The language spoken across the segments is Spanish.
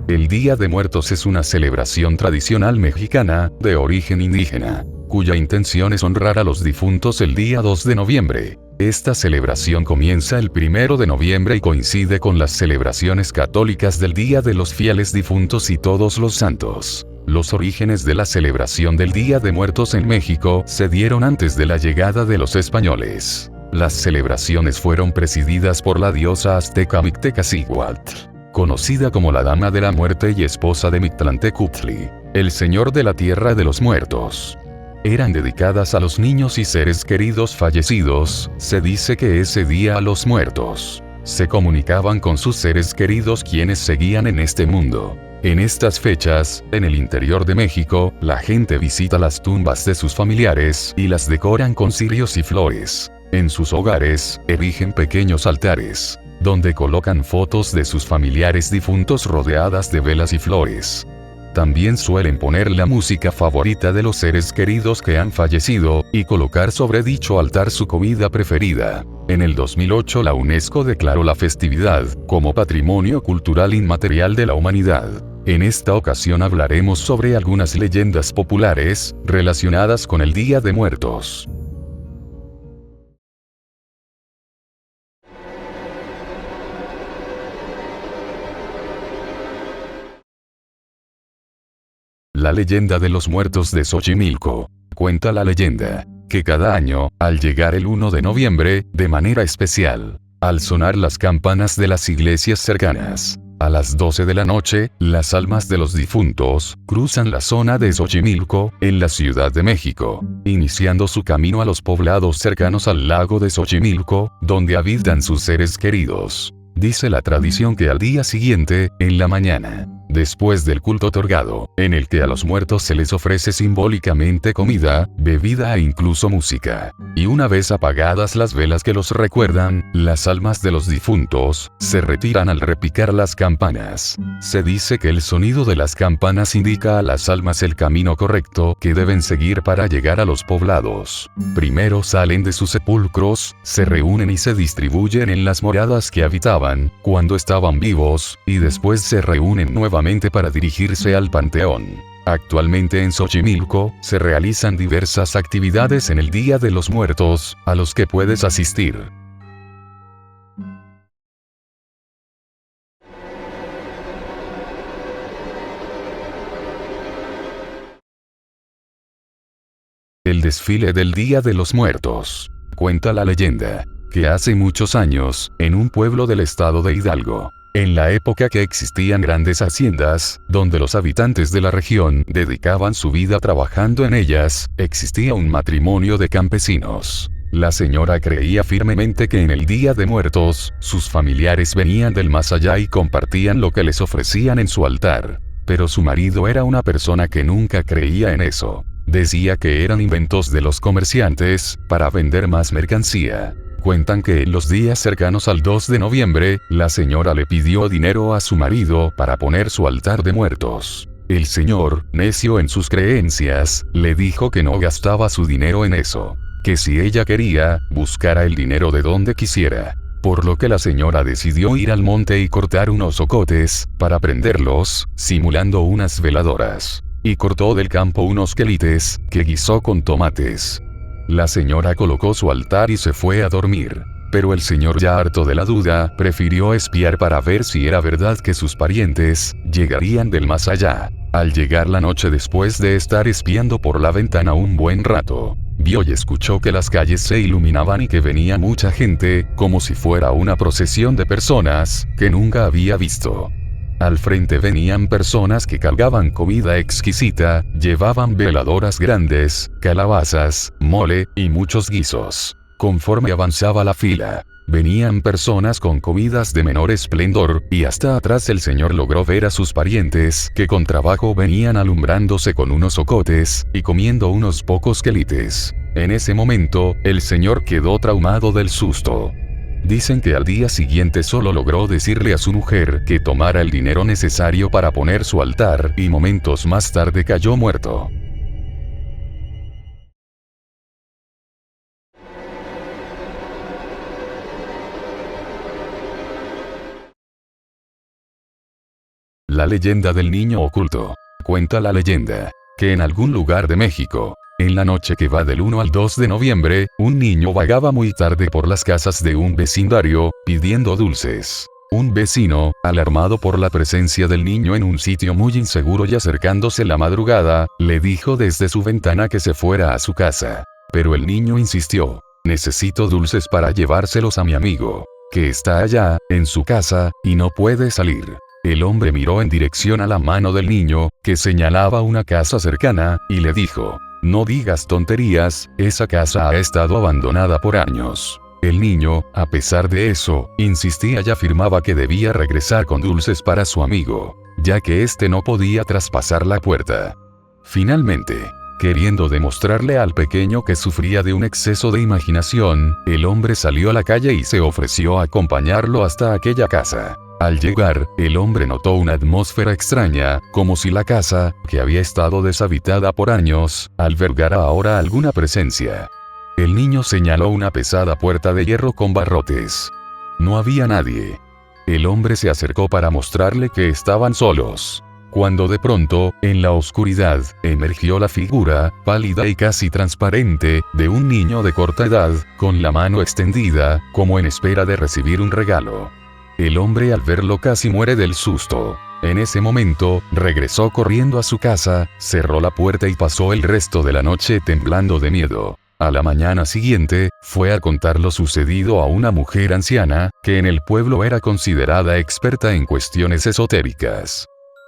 El Día de Muertos es una celebración tradicional mexicana, de origen indígena, cuya intención es honrar a los difuntos el día 2 de noviembre. Esta celebración comienza el 1 de noviembre y coincide con las celebraciones católicas del Día de los Fieles Difuntos y Todos los Santos. Los orígenes de la celebración del Día de Muertos en México se dieron antes de la llegada de los españoles. Las celebraciones fueron presididas por la diosa azteca Mictecacihuatl, conocida como la Dama de la Muerte y esposa de Mictlantecutli, el señor de la Tierra de los Muertos. Eran dedicadas a los niños y seres queridos fallecidos. Se dice que ese día a los muertos se comunicaban con sus seres queridos quienes seguían en este mundo. En estas fechas, en el interior de México, la gente visita las tumbas de sus familiares y las decoran con cirios y flores. En sus hogares, erigen pequeños altares, donde colocan fotos de sus familiares difuntos rodeadas de velas y flores. También suelen poner la música favorita de los seres queridos que han fallecido, y colocar sobre dicho altar su comida preferida. En el 2008 la UNESCO declaró la festividad como Patrimonio Cultural Inmaterial de la Humanidad. En esta ocasión hablaremos sobre algunas leyendas populares relacionadas con el Día de Muertos. La leyenda de los muertos de Xochimilco. Cuenta la leyenda que cada año, al llegar el 1 de noviembre, de manera especial, al sonar las campanas de las iglesias cercanas, a las 12 de la noche, las almas de los difuntos cruzan la zona de Xochimilco, en la Ciudad de México, iniciando su camino a los poblados cercanos al lago de Xochimilco, donde habitan sus seres queridos. Dice la tradición que al día siguiente, en la mañana, después del culto otorgado, en el que a los muertos se les ofrece simbólicamente comida, bebida e incluso música, y una vez apagadas las velas que los recuerdan, las almas de los difuntos se retiran al repicar las campanas. Se dice que el sonido de las campanas indica a las almas el camino correcto que deben seguir para llegar a los poblados. Primero salen de sus sepulcros, se reúnen y se distribuyen en las moradas que habitaban cuando estaban vivos, y después se reúnen nuevamente para dirigirse al panteón. Actualmente en Xochimilco, se realizan diversas actividades en el Día de los Muertos, a los que puedes asistir. El desfile del Día de los Muertos. Cuenta la leyenda que hace muchos años, en un pueblo del estado de Hidalgo, en la época que existían grandes haciendas, donde los habitantes de la región dedicaban su vida trabajando en ellas, existía un matrimonio de campesinos. La señora creía firmemente que en el Día de Muertos, sus familiares venían del más allá y compartían lo que les ofrecían en su altar. Pero su marido era una persona que nunca creía en eso. Decía que eran inventos de los comerciantes, para vender más mercancía. Cuentan que en los días cercanos al 2 de noviembre, la señora le pidió dinero a su marido para poner su altar de muertos. El señor, necio en sus creencias, le dijo que no gastaba su dinero en eso, que si ella quería, buscara el dinero de donde quisiera. Por lo que la señora decidió ir al monte y cortar unos ocotes, para prenderlos, simulando unas veladoras. Y cortó del campo unos quelites, que guisó con tomates. La señora colocó su altar y se fue a dormir. Pero el señor, ya harto de la duda, prefirió espiar para ver si era verdad que sus parientes llegarían del más allá. Al llegar la noche, después de estar espiando por la ventana un buen rato, vio y escuchó que las calles se iluminaban y que venía mucha gente, como si fuera una procesión de personas que nunca había visto. Al frente venían personas que cargaban comida exquisita, llevaban veladoras grandes, calabazas, mole, y muchos guisos. Conforme avanzaba la fila, venían personas con comidas de menor esplendor, y hasta atrás el señor logró ver a sus parientes, que con trabajo venían alumbrándose con unos ocotes, y comiendo unos pocos quelites. En ese momento, el señor quedó traumado del susto. Dicen que al día siguiente solo logró decirle a su mujer que tomara el dinero necesario para poner su altar, y momentos más tarde cayó muerto. La leyenda del niño oculto. Cuenta la leyenda que en algún lugar de México, en la noche que va del 1 al 2 de noviembre, un niño vagaba muy tarde por las casas de un vecindario, pidiendo dulces. Un vecino, alarmado por la presencia del niño en un sitio muy inseguro y acercándose la madrugada, le dijo desde su ventana que se fuera a su casa. Pero el niño insistió: necesito dulces para llevárselos a mi amigo, que está allá, en su casa, y no puede salir. El hombre miró en dirección a la mano del niño, que señalaba una casa cercana, y le dijo: no digas tonterías, esa casa ha estado abandonada por años. El niño, a pesar de eso, insistía y afirmaba que debía regresar con dulces para su amigo, ya que éste no podía traspasar la puerta. Finalmente, queriendo demostrarle al pequeño que sufría de un exceso de imaginación, el hombre salió a la calle y se ofreció a acompañarlo hasta aquella casa. Al llegar, el hombre notó una atmósfera extraña, como si la casa, que había estado deshabitada por años, albergara ahora alguna presencia. El niño señaló una pesada puerta de hierro con barrotes. No había nadie. El hombre se acercó para mostrarle que estaban solos. Cuando de pronto, en la oscuridad, emergió la figura, pálida y casi transparente, de un niño de corta edad, con la mano extendida, como en espera de recibir un regalo. El hombre al verlo casi muere del susto. En ese momento, regresó corriendo a su casa, cerró la puerta y pasó el resto de la noche temblando de miedo. A la mañana siguiente, fue a contar lo sucedido a una mujer anciana, que en el pueblo era considerada experta en cuestiones esotéricas.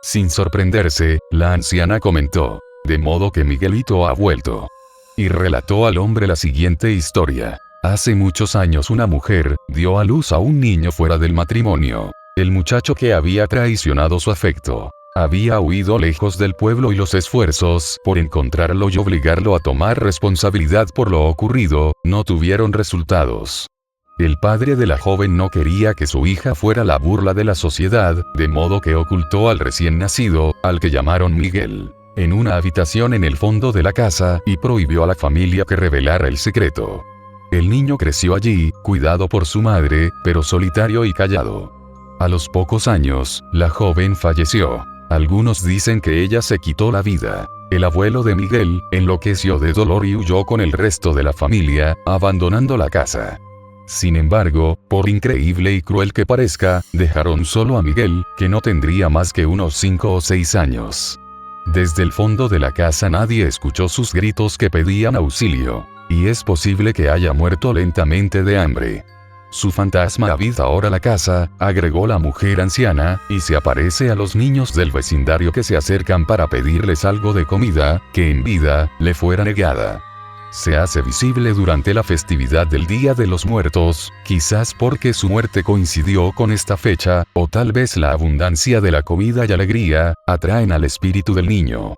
Sin sorprenderse, la anciana comentó: de modo que Miguelito ha vuelto. Y relató al hombre la siguiente historia. Hace muchos años una mujer dio a luz a un niño fuera del matrimonio. El muchacho, que había traicionado su afecto, había huido lejos del pueblo y los esfuerzos por encontrarlo y obligarlo a tomar responsabilidad por lo ocurrido no tuvieron resultados. El padre de la joven no quería que su hija fuera la burla de la sociedad, de modo que ocultó al recién nacido, al que llamaron Miguel, en una habitación en el fondo de la casa y prohibió a la familia que revelara el secreto. El niño creció allí, cuidado por su madre, pero solitario y callado. A los pocos años, la joven falleció. Algunos dicen que ella se quitó la vida. El abuelo de Miguel enloqueció de dolor y huyó con el resto de la familia, abandonando la casa. Sin embargo, por increíble y cruel que parezca, dejaron solo a Miguel, que no tendría más que unos 5 o 6 años. Desde el fondo de la casa nadie escuchó sus gritos que pedían auxilio. Y es posible que haya muerto lentamente de hambre. Su fantasma habita ahora la casa, agregó la mujer anciana, y se aparece a los niños del vecindario que se acercan para pedirles algo de comida, que en vida le fuera negada. Se hace visible durante la festividad del Día de los Muertos, quizás porque su muerte coincidió con esta fecha, o tal vez la abundancia de la comida y alegría atraen al espíritu del niño.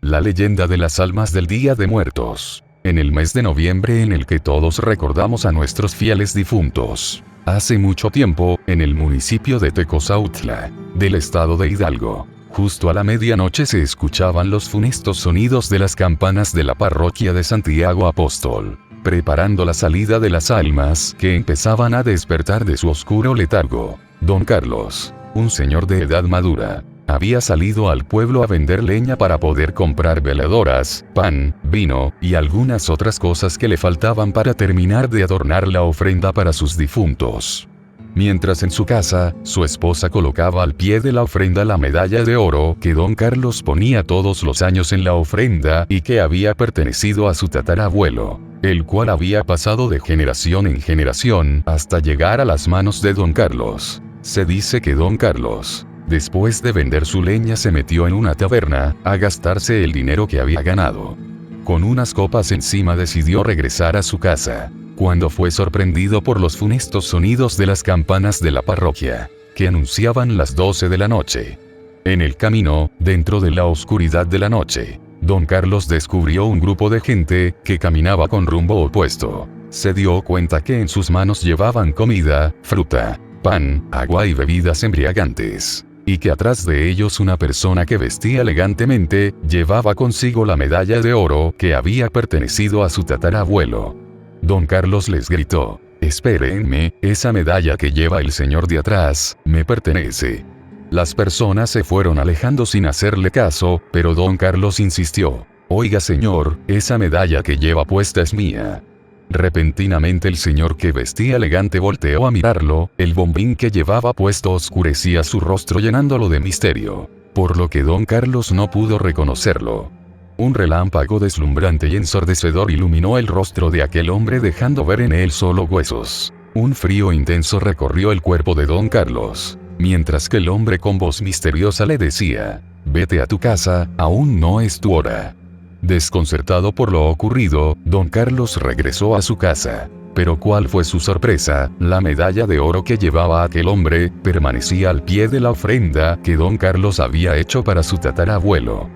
La leyenda de las almas del Día de Muertos. En el mes de noviembre en el que todos recordamos a nuestros fieles difuntos. Hace mucho tiempo, en el municipio de Tecozautla, del estado de Hidalgo, justo a la medianoche se escuchaban los funestos sonidos de las campanas de la parroquia de Santiago Apóstol, preparando la salida de las almas que empezaban a despertar de su oscuro letargo. Don Carlos, un señor de edad madura, había salido al pueblo a vender leña para poder comprar veladoras, pan, vino, y algunas otras cosas que le faltaban para terminar de adornar la ofrenda para sus difuntos. Mientras en su casa, su esposa colocaba al pie de la ofrenda la medalla de oro que don Carlos ponía todos los años en la ofrenda y que había pertenecido a su tatarabuelo, el cual había pasado de generación en generación hasta llegar a las manos de don Carlos. Se dice que don Carlos, después de vender su leña, se metió en una taberna a gastarse el dinero que había ganado. Con unas copas encima decidió regresar a su casa, cuando fue sorprendido por los funestos sonidos de las campanas de la parroquia, que anunciaban las 12 de la noche. En el camino, dentro de la oscuridad de la noche, don Carlos descubrió un grupo de gente que caminaba con rumbo opuesto. Se dio cuenta que en sus manos llevaban comida, fruta, pan, agua y bebidas embriagantes. y que atrás de ellos una persona que vestía elegantemente, llevaba consigo la medalla de oro que había pertenecido a su tatarabuelo. Don Carlos les gritó: «Espérenme, esa medalla que lleva el señor de atrás, me pertenece». Las personas se fueron alejando sin hacerle caso, pero don Carlos insistió: «Oiga señor, esa medalla que lleva puesta es mía». Repentinamente el señor que vestía elegante volteó a mirarlo, el bombín que llevaba puesto oscurecía su rostro llenándolo de misterio, por lo que don Carlos no pudo reconocerlo. Un relámpago deslumbrante y ensordecedor iluminó el rostro de aquel hombre dejando ver en él solo huesos. Un frío intenso recorrió el cuerpo de don Carlos, mientras que el hombre con voz misteriosa le decía: «Vete a tu casa, aún no es tu hora». Desconcertado por lo ocurrido, don Carlos regresó a su casa. Pero ¿cuál fue su sorpresa? La medalla de oro que llevaba aquel hombre, permanecía al pie de la ofrenda que don Carlos había hecho para su tatarabuelo.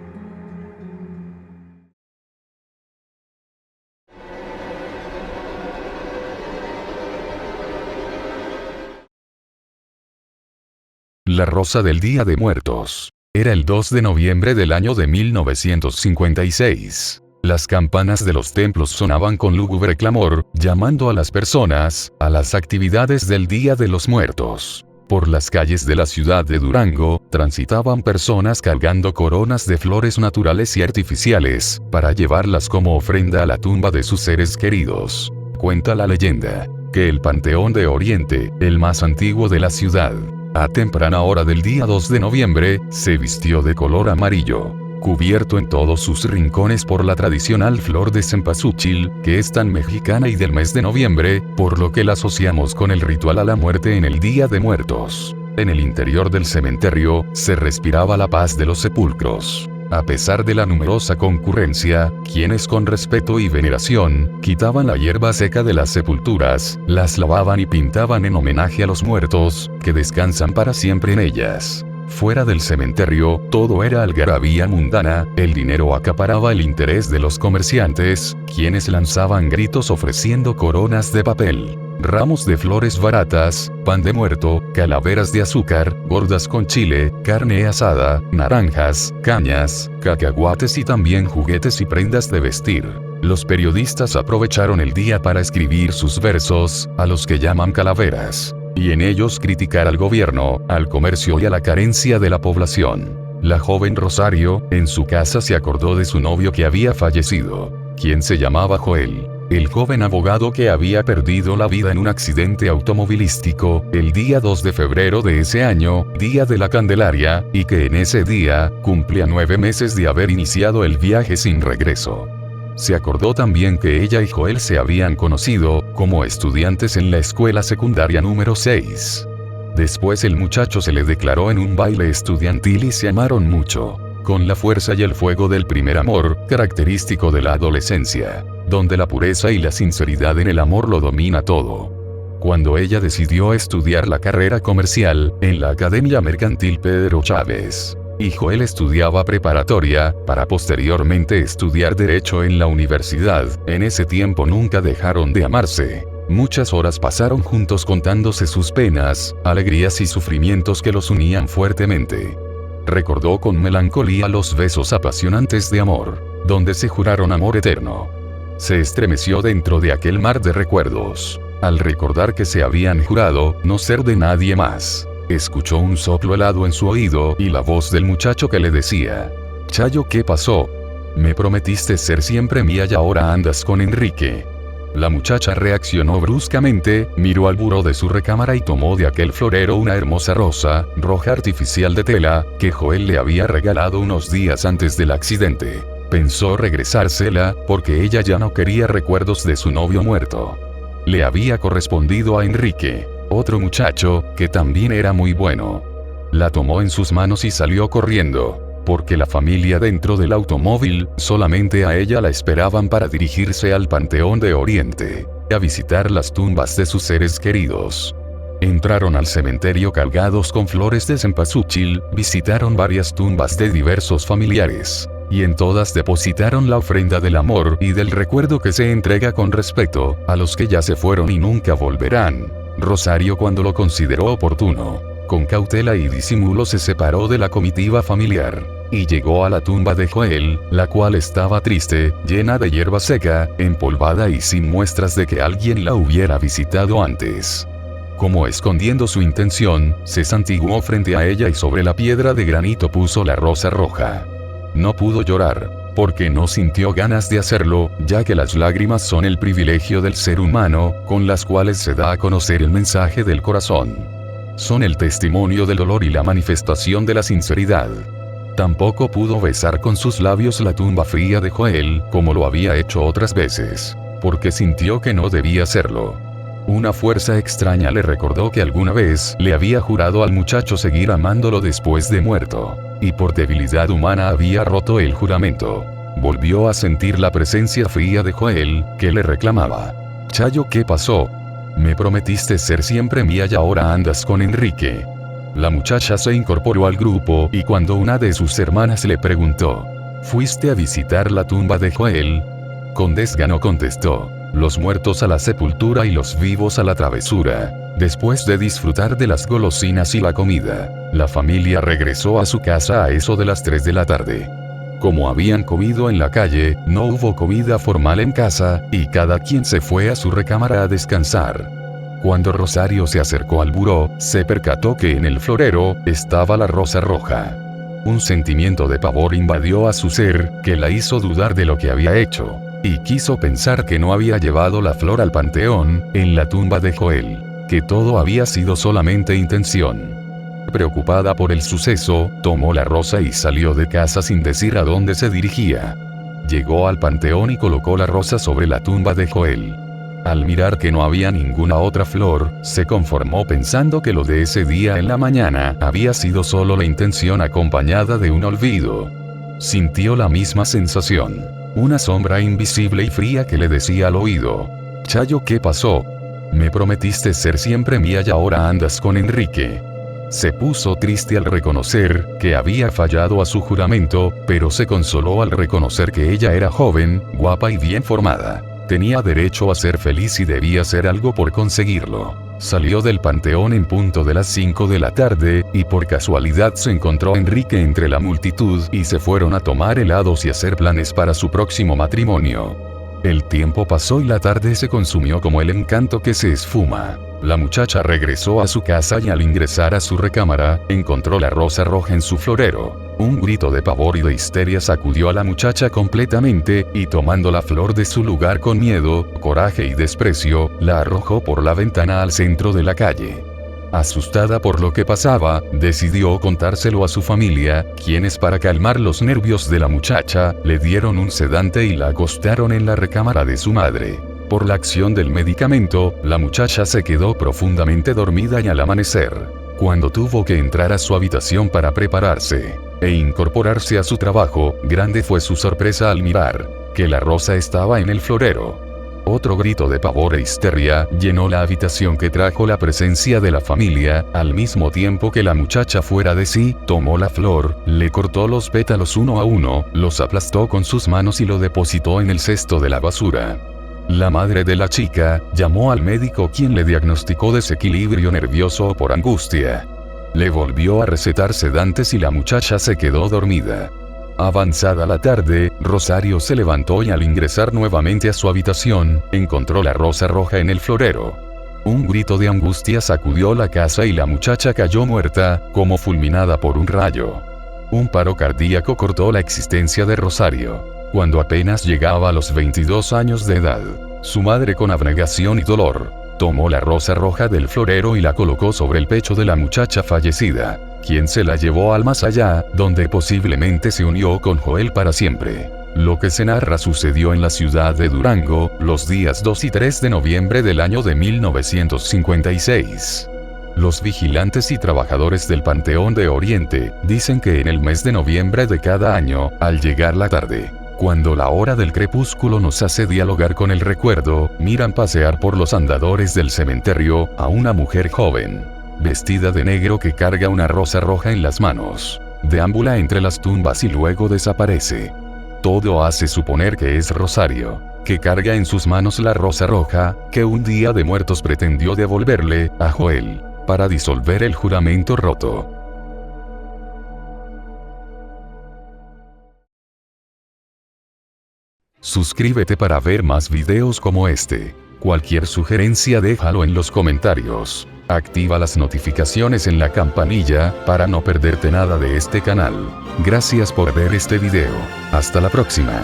La rosa del Día de Muertos. Era el 2 de noviembre del año de 1956. Las campanas de los templos sonaban con lúgubre clamor, llamando a las personas, a las actividades del Día de los Muertos. Por las calles de la ciudad de Durango, transitaban personas cargando coronas de flores naturales y artificiales, para llevarlas como ofrenda a la tumba de sus seres queridos. Cuenta la leyenda, que el Panteón de Oriente, el más antiguo de la ciudad, a temprana hora del día 2 de noviembre, se vistió de color amarillo, cubierto en todos sus rincones por la tradicional flor de cempasúchil, que es tan mexicana y del mes de noviembre, por lo que la asociamos con el ritual a la muerte en el Día de Muertos. En el interior del cementerio, se respiraba la paz de los sepulcros. A pesar de la numerosa concurrencia, quienes con respeto y veneración, quitaban la hierba seca de las sepulturas, las lavaban y pintaban en homenaje a los muertos, que descansan para siempre en ellas. Fuera del cementerio, todo era algarabía mundana, el dinero acaparaba el interés de los comerciantes, quienes lanzaban gritos ofreciendo coronas de papel, ramos de flores baratas, pan de muerto, calaveras de azúcar, gordas con chile, carne asada, naranjas, cañas, cacahuates y también juguetes y prendas de vestir. Los periodistas aprovecharon el día para escribir sus versos, a los que llaman calaveras, y en ellos criticar al gobierno, al comercio y a la carencia de la población. La joven Rosario, en su casa se acordó de su novio que había fallecido, quien se llamaba Joel, el joven abogado que había perdido la vida en un accidente automovilístico, el día 2 de febrero de ese año, día de la Candelaria, y que en ese día, cumplía 9 meses de haber iniciado el viaje sin regreso. Se acordó también que ella y Joel se habían conocido, como estudiantes en la escuela secundaria número 6. Después el muchacho se le declaró en un baile estudiantil y se amaron mucho, con la fuerza y el fuego del primer amor, característico de la adolescencia, donde la pureza y la sinceridad en el amor lo domina todo. Cuando ella decidió estudiar la carrera comercial, en la Academia Mercantil Pedro Chávez, y Joel estudiaba preparatoria, para posteriormente estudiar Derecho en la universidad, en ese tiempo nunca dejaron de amarse. Muchas horas pasaron juntos contándose sus penas, alegrías y sufrimientos que los unían fuertemente. Recordó con melancolía los besos apasionantes de amor, donde se juraron amor eterno. Se estremeció dentro de aquel mar de recuerdos, al recordar que se habían jurado no ser de nadie más. Escuchó un soplo helado en su oído y la voz del muchacho que le decía: «Chayo, ¿qué pasó? Me prometiste ser siempre mía y ahora andas con Enrique». La muchacha reaccionó bruscamente, miró al buró de su recámara y tomó de aquel florero una hermosa rosa, roja artificial de tela, que Joel le había regalado unos días antes del accidente. Pensó regresársela, porque ella ya no quería recuerdos de su novio muerto. Le había correspondido a Enrique, otro muchacho, que también era muy bueno. La tomó en sus manos y salió corriendo, porque la familia dentro del automóvil, solamente a ella la esperaban para dirigirse al Panteón de Oriente, a visitar las tumbas de sus seres queridos. Entraron al cementerio cargados con flores de cempasúchil, visitaron varias tumbas de diversos familiares, y en todas depositaron la ofrenda del amor y del recuerdo que se entrega con respeto a los que ya se fueron y nunca volverán. Rosario, cuando lo consideró oportuno, con cautela y disimulo se separó de la comitiva familiar, y llegó a la tumba de Joel, la cual estaba triste, llena de hierba seca, empolvada y sin muestras de que alguien la hubiera visitado antes. Como escondiendo su intención, se santiguó frente a ella y sobre la piedra de granito puso la rosa roja. No pudo llorar, porque no sintió ganas de hacerlo, ya que las lágrimas son el privilegio del ser humano, con las cuales se da a conocer el mensaje del corazón. Son el testimonio del dolor y la manifestación de la sinceridad. Tampoco pudo besar con sus labios la tumba fría de Joel, como lo había hecho otras veces, porque sintió que no debía hacerlo. Una fuerza extraña le recordó que alguna vez le había jurado al muchacho seguir amándolo después de muerto, y por debilidad humana había roto el juramento. Volvió a sentir la presencia fría de Joel, que le reclamaba. «Chayo, ¿qué pasó? Me prometiste ser siempre mía y ahora andas con Enrique». La muchacha se incorporó al grupo y cuando una de sus hermanas le preguntó, «¿Fuiste a visitar la tumba de Joel?», con desgano contestó, «Los muertos a la sepultura y los vivos a la travesura». Después de disfrutar de las golosinas y la comida, la familia regresó a su casa a eso de las 3 de la tarde. Como habían comido en la calle, no hubo comida formal en casa, y cada quien se fue a su recámara a descansar. Cuando Rosario se acercó al buró, se percató que en el florero estaba la rosa roja. Un sentimiento de pavor invadió a su ser, que la hizo dudar de lo que había hecho, y quiso pensar que no había llevado la flor al panteón, en la tumba de Joel, que todo había sido solamente intención. Preocupada por el suceso, tomó la rosa y salió de casa sin decir a dónde se dirigía. Llegó al panteón y colocó la rosa sobre la tumba de Joel. Al mirar que no había ninguna otra flor, se conformó pensando que lo de ese día en la mañana había sido solo la intención acompañada de un olvido. Sintió la misma sensación, una sombra invisible y fría que le decía al oído, «Chayo, ¿qué pasó? Me prometiste ser siempre mía y ahora andas con Enrique». Se puso triste al reconocer que había fallado a su juramento, pero se consoló al reconocer que ella era joven, guapa y bien formada. Tenía derecho a ser feliz y debía hacer algo por conseguirlo. Salió del panteón en punto de las 5 de la tarde, y por casualidad se encontró a Enrique entre la multitud y se fueron a tomar helados y hacer planes para su próximo matrimonio. El tiempo pasó y la tarde se consumió como el encanto que se esfuma. La muchacha regresó a su casa y al ingresar a su recámara, encontró la rosa roja en su florero. Un grito de pavor y de histeria sacudió a la muchacha completamente, y tomando la flor de su lugar con miedo, coraje y desprecio, la arrojó por la ventana al centro de la calle. Asustada por lo que pasaba, decidió contárselo a su familia, quienes para calmar los nervios de la muchacha, le dieron un sedante y la acostaron en la recámara de su madre. Por la acción del medicamento, la muchacha se quedó profundamente dormida y al amanecer, cuando tuvo que entrar a su habitación para prepararse e incorporarse a su trabajo, grande fue su sorpresa al mirar que la rosa estaba en el florero. Otro grito de pavor e histeria llenó la habitación que trajo la presencia de la familia, al mismo tiempo que la muchacha fuera de sí, tomó la flor, le cortó los pétalos uno a uno, los aplastó con sus manos y lo depositó en el cesto de la basura. La madre de la chica llamó al médico, quien le diagnosticó desequilibrio nervioso por angustia. Le volvió a recetar sedantes y la muchacha se quedó dormida. Avanzada la tarde, Rosario se levantó y al ingresar nuevamente a su habitación, encontró la rosa roja en el florero. Un grito de angustia sacudió la casa y la muchacha cayó muerta, como fulminada por un rayo. Un paro cardíaco cortó la existencia de Rosario, cuando apenas llegaba a los 22 años de edad. Su madre, con abnegación y dolor, tomó la rosa roja del florero y la colocó sobre el pecho de la muchacha fallecida, quien se la llevó al más allá, donde posiblemente se unió con Joel para siempre. Lo que se narra sucedió en la ciudad de Durango, los días 2 y 3 de noviembre del año de 1956. Los vigilantes y trabajadores del Panteón de Oriente dicen que en el mes de noviembre de cada año, al llegar la tarde, cuando la hora del crepúsculo nos hace dialogar con el recuerdo, miran pasear por los andadores del cementerio a una mujer joven, vestida de negro, que carga una rosa roja en las manos. Deambula entre las tumbas y luego desaparece. Todo hace suponer que es Rosario, que carga en sus manos la rosa roja, que un día de muertos pretendió devolverle a Joel, para disolver el juramento roto. Suscríbete para ver más videos como este. Cualquier sugerencia déjalo en los comentarios. Activa las notificaciones en la campanilla, para no perderte nada de este canal. Gracias por ver este video. Hasta la próxima.